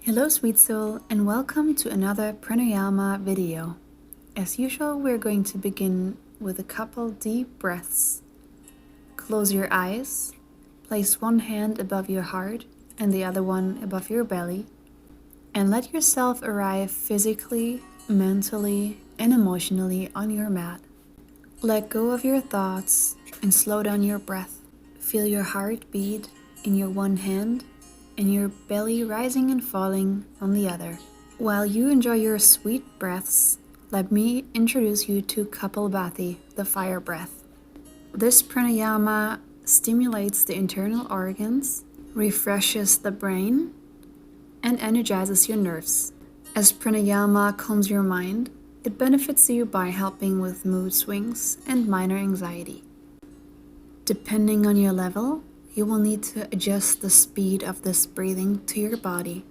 Hello sweet soul, and welcome to another Pranayama video. As usual, we're going to begin with a couple deep breaths. Close your eyes, place one hand above your heart and the other one above your belly, and let yourself arrive physically, mentally, and emotionally on your mat. Let go of your thoughts and slow down your breath. Feel your heart beat in your one hand and your belly rising and falling on the other. While you enjoy your sweet breaths, let me introduce you to Kapalbhati, the fire breath. This pranayama stimulates the internal organs, refreshes the brain, and energizes your nerves. As pranayama calms your mind, it benefits you by helping with mood swings and minor anxiety. Depending on your level, you will need to adjust the speed of this breathing to your body.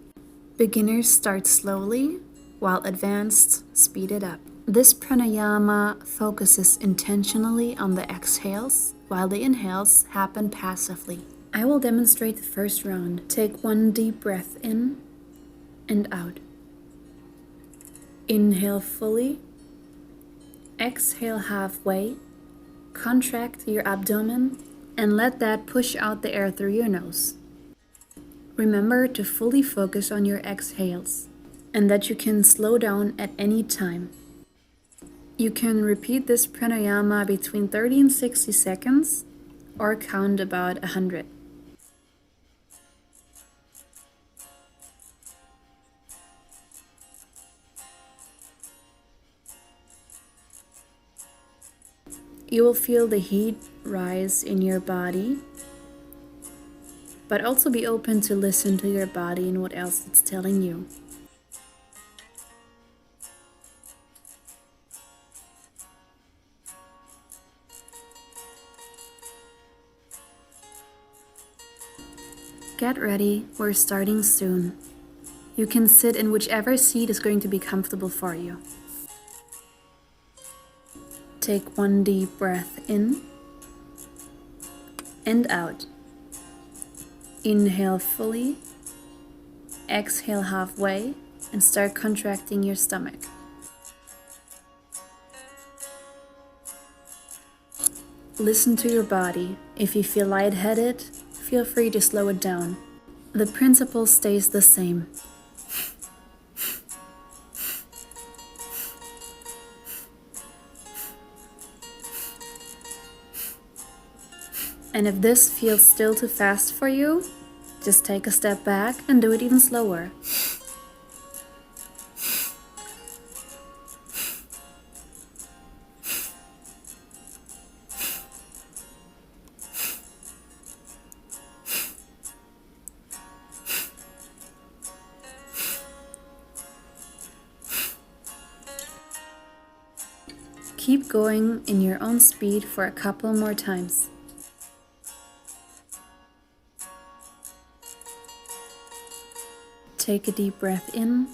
Beginners start slowly, while advanced speed it up. This pranayama focuses intentionally on the exhales, while the inhales happen passively. I will demonstrate the first round. Take one deep breath in and out. Inhale fully, exhale halfway, contract your abdomen, and let that push out the air through your nose. Remember to fully focus on your exhales and that you can slow down at any time. You can repeat this pranayama between 30 and 60 seconds or count about 100. You will feel the heat rise in your body, but also be open to listen to your body and what else it's telling you. Get ready, we're starting soon. You can sit in whichever seat is going to be comfortable for you. Take one deep breath in and out. Inhale fully, exhale halfway, and start contracting your stomach. Listen to your body. If you feel lightheaded, feel free to slow it down. The principle stays the same. And if this feels still too fast for you, just take a step back and do it even slower. Keep going in your own speed for a couple more times. Take a deep breath in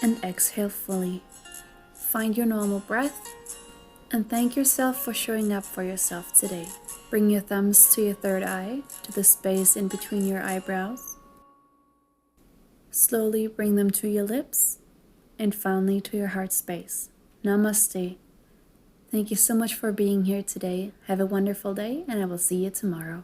and exhale fully. Find your normal breath and thank yourself for showing up for yourself today. Bring your thumbs to your third eye, to the space in between your eyebrows. Slowly bring them to your lips and finally to your heart space. Namaste. Thank you so much for being here today. Have a wonderful day and I will see you tomorrow.